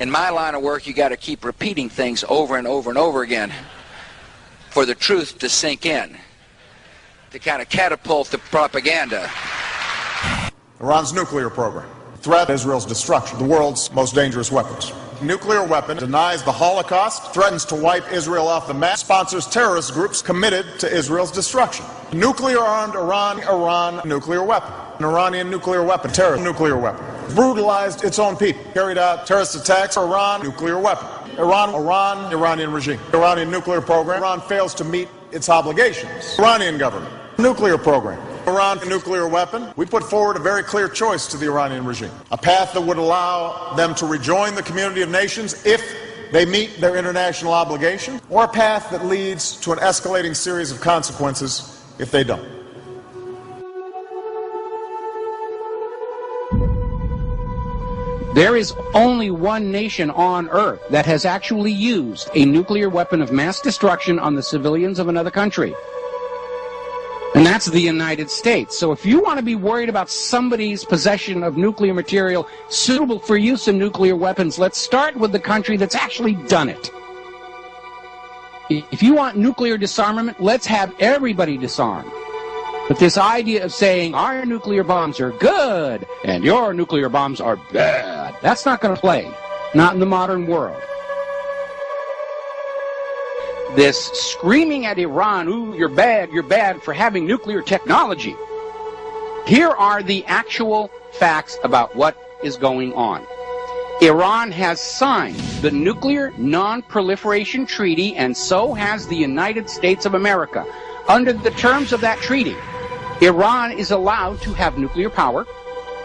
In my line of work, you got to keep repeating things over and over and over again for the truth to sink in, to kind of catapult the propaganda. Iran's nuclear program. Threat Israel's destruction, the world's most dangerous weapons. Nuclear weapon denies the Holocaust, threatens to wipe Israel off the map, sponsors terrorist groups committed to Israel's destruction. Nuclear-armed Iran nuclear weapon. An Iranian nuclear weapon, terrorist nuclear weapon. Brutalized its own people, carried out terrorist attacks, Iran nuclear weapon. Iranian regime. Iranian nuclear program. Iran fails to meet its obligations. Iranian government. Nuclear program. Iran nuclear weapon. We put forward a very clear choice to the Iranian regime. A path that would allow them to rejoin the community of nations if they meet their international obligation, or a path that leads to an escalating series of consequences if they don't. There is only one nation on Earth that has actually used a nuclear weapon of mass destruction on the civilians of another country. And that's the United States. So if you want to be worried about somebody's possession of nuclear material suitable for use in nuclear weapons, let's start with the country that's actually done it. If you want nuclear disarmament, let's have everybody disarm. But this idea of saying our nuclear bombs are good and your nuclear bombs are bad, that's not going to play. Not in the modern world. This screaming at Iran, ooh, you're bad for having nuclear technology. Here are the actual facts about what is going on. Iran has signed the Nuclear Non-Proliferation Treaty, and so has the United States of America. Under the terms of that treaty, Iran is allowed to have nuclear power,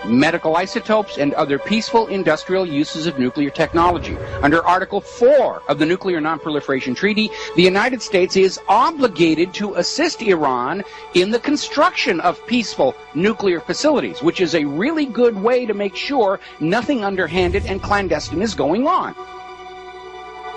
medical isotopes, and other peaceful industrial uses of nuclear technology. Under Article 4 of the Nuclear Non-Proliferation Treaty, the United States is obligated to assist Iran in the construction of peaceful nuclear facilities, which is a really good way to make sure nothing underhanded and clandestine is going on.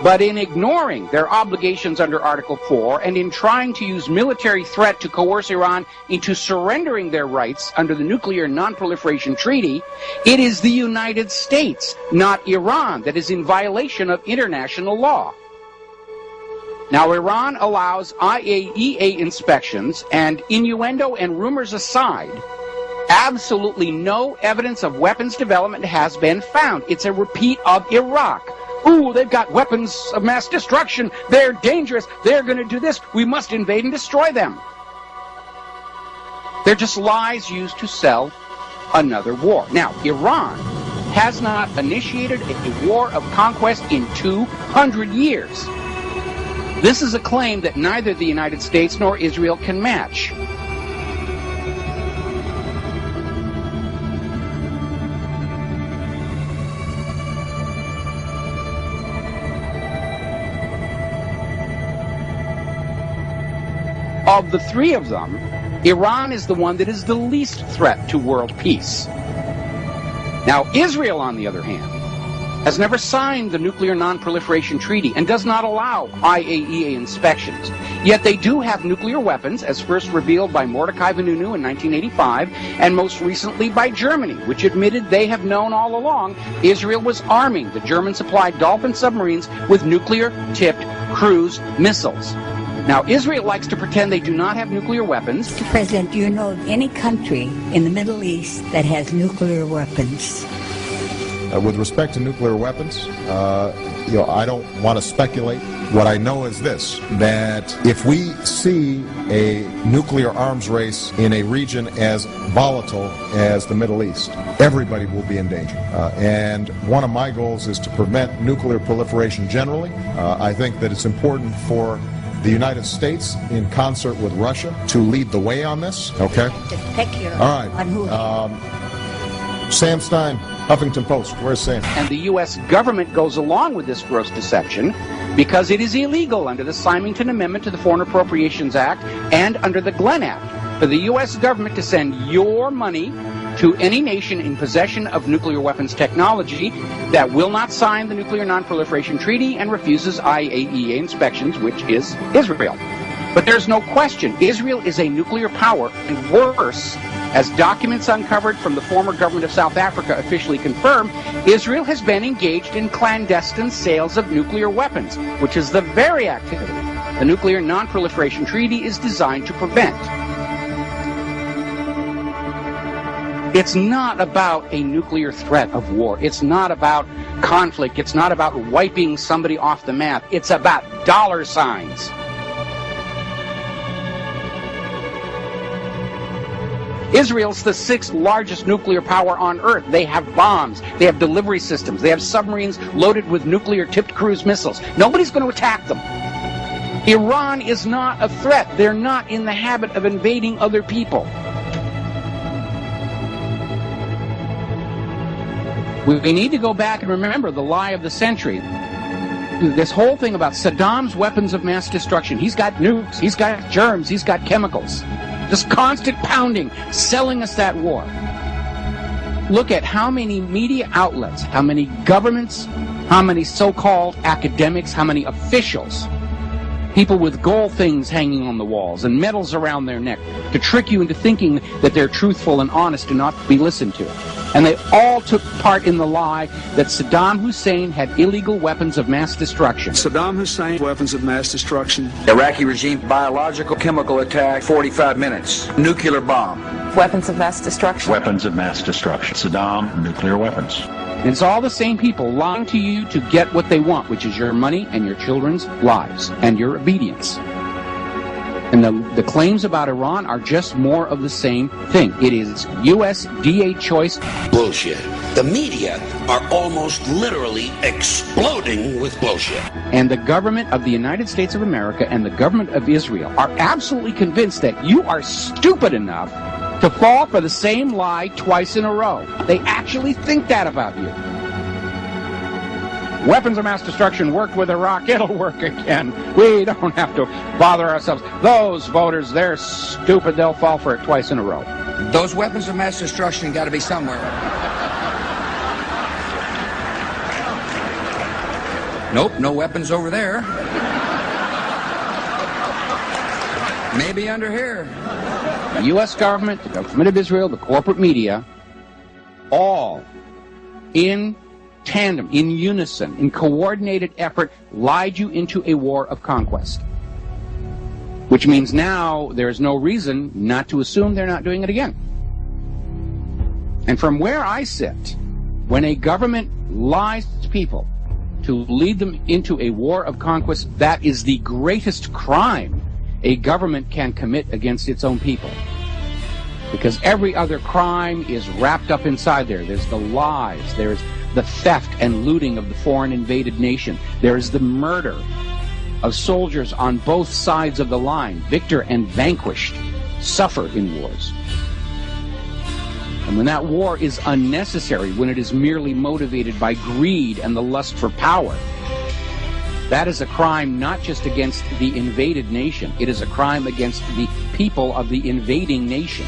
But in ignoring their obligations under Article 4 and in trying to use military threat to coerce Iran into surrendering their rights under the Nuclear Non-Proliferation Treaty, it is the United States, not Iran, that is in violation of international law. Now, Iran allows IAEA inspections, and innuendo and rumors aside, absolutely no evidence of weapons development has been found. It's a repeat of Iraq. Ooh, they've got weapons of mass destruction. They're dangerous. They're going to do this. We must invade and destroy them. They're just lies used to sell another war. Now, Iran has not initiated a war of conquest in 200 years. This is a claim that neither the United States nor Israel can match. Of the three of them, Iran is the one that is the least threat to world peace. Now, Israel, on the other hand, has never signed the Nuclear Non-Proliferation Treaty and does not allow IAEA inspections. Yet they do have nuclear weapons, as first revealed by Mordecai Vanunu in 1985, and most recently by Germany, which admitted they have known all along Israel was arming the German-supplied Dolphin submarines with nuclear-tipped cruise missiles. Now, Israel likes to pretend they do not have nuclear weapons. Mr. President, do you know of any country in the Middle East that has nuclear weapons? With respect to nuclear weapons, I don't want to speculate. What I know is this, that if we see a nuclear arms race in a region as volatile as the Middle East, everybody will be in danger. And one of my goals is to prevent nuclear proliferation generally. I think that it's important for the United States, in concert with Russia, to lead the way on this. Okay? Just pick your all right. Sam Stein, Huffington Post. Where's Sam? And the U.S. government goes along with this gross deception because it is illegal under the Symington Amendment to the Foreign Appropriations Act and under the Glenn Act for the U.S. government to send your money to any nation in possession of nuclear weapons technology that will not sign the Nuclear Non-Proliferation Treaty and refuses IAEA inspections, which is Israel. But there's no question, Israel is a nuclear power, and worse, As documents uncovered from the former government of South Africa officially confirm, Israel has been engaged in clandestine sales of nuclear weapons, which is the very activity the Nuclear Non-Proliferation Treaty is designed to prevent. It's not about a nuclear threat of war. It's not about conflict. It's not about wiping somebody off the map. It's about dollar signs. Israel's the 6th largest nuclear power on Earth. They have bombs. They have delivery systems. They have submarines loaded with nuclear-tipped cruise missiles. Nobody's going to attack them. Iran is not a threat. They're not in the habit of invading other people. We need to go back and remember the lie of the century. This whole thing about Saddam's weapons of mass destruction. He's got nukes, he's got germs, he's got chemicals. Just constant pounding, selling us that war. Look at how many media outlets, how many governments, how many so-called academics, how many officials, people with gold things hanging on the walls and medals around their neck to trick you into thinking that they're truthful and honest and not to be listened to. And they all took part in the lie that Saddam Hussein had illegal weapons of mass destruction. Saddam Hussein, weapons of mass destruction. Iraqi regime, biological, chemical attack, 45 minutes. Nuclear bomb. Weapons of mass destruction. Weapons of mass destruction. Saddam, nuclear weapons. And it's all the same people lying to you to get what they want, which is your money and your children's lives and your obedience. And the claims about Iran are just more of the same thing. It is U.S. DA choice. Bullshit. The media are almost literally exploding with bullshit. And the government of the United States of America and the government of Israel are absolutely convinced that you are stupid enough to fall for the same lie twice in a row. They actually think that about you. Weapons of mass destruction worked with Iraq. It'll work again. We don't have to bother ourselves. Those voters, they're stupid. They'll fall for it twice in a row. Those weapons of mass destruction got to be somewhere. Nope, no weapons over there. Maybe under here. The U.S. government, the government of Israel, the corporate media, all in tandem, in unison, in coordinated effort, lied you into a war of conquest. Which means now there's no reason not to assume they're not doing it again. And from where I sit, when a government lies to people to lead them into a war of conquest, that is the greatest crime a government can commit against its own people. Because every other crime is wrapped up inside there. There's the lies, there's the theft and looting of the foreign invaded nation. There is the murder of soldiers on both sides of the line. Victor and vanquished suffer in wars. And when that war is unnecessary, when it is merely motivated by greed and the lust for power, that is a crime not just against the invaded nation. It is a crime against the people of the invading nation.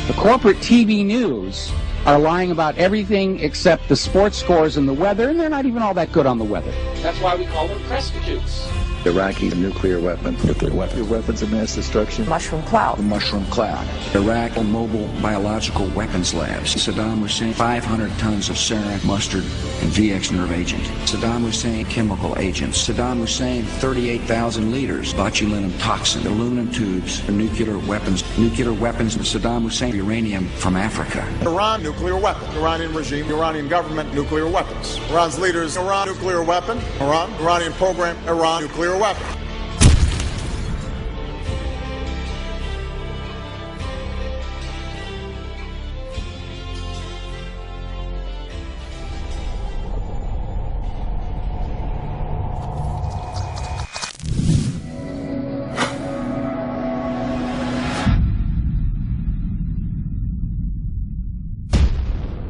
The corporate TV news are lying about everything except the sports scores and the weather, and they're not even all that good on the weather. That's why we call them prostitutes. Iraqi nuclear weapons. Nuclear weapons. Weapons of mass destruction. Mushroom cloud. The mushroom cloud. Iraq mobile biological weapons labs. Saddam Hussein 500 tons of sarin, mustard, and VX nerve agent. Saddam Hussein chemical agents. Saddam Hussein 38,000 liters botulinum toxin, aluminum tubes, nuclear weapons. Nuclear weapons. Saddam Hussein uranium from Africa. Iran nuclear weapon. Iranian regime, Iranian government nuclear weapons. Iran's leaders, Iran nuclear weapon. Iran, Iranian program, Iran nuclear weapon.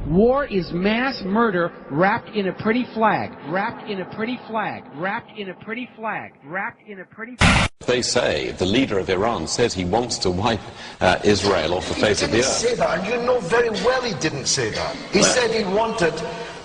War is mass murder wrapped in a pretty flag. Wrapped in a pretty flag. Wrapped in a pretty flag. Wrapped in a pretty flag. They say the leader of Iran says he wants to wipe Israel off the face of the earth. He didn't say that, and you know very well he didn't say that. He said he wanted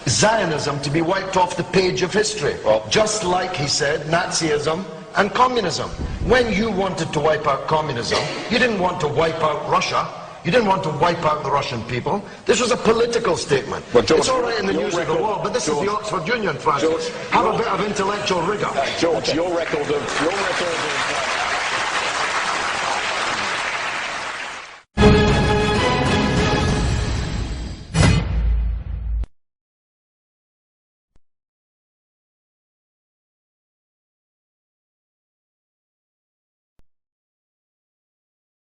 Zionism to be wiped off the page of history. Well, just like, he said, Nazism and communism. When you wanted to wipe out communism, you didn't want to wipe out Russia. You didn't want to wipe out the Russian people. This was a political statement. Well, George, it's all right in the news of the world, but this is the Oxford Union, Francis. Have a bit of intellectual rigour. George, your record of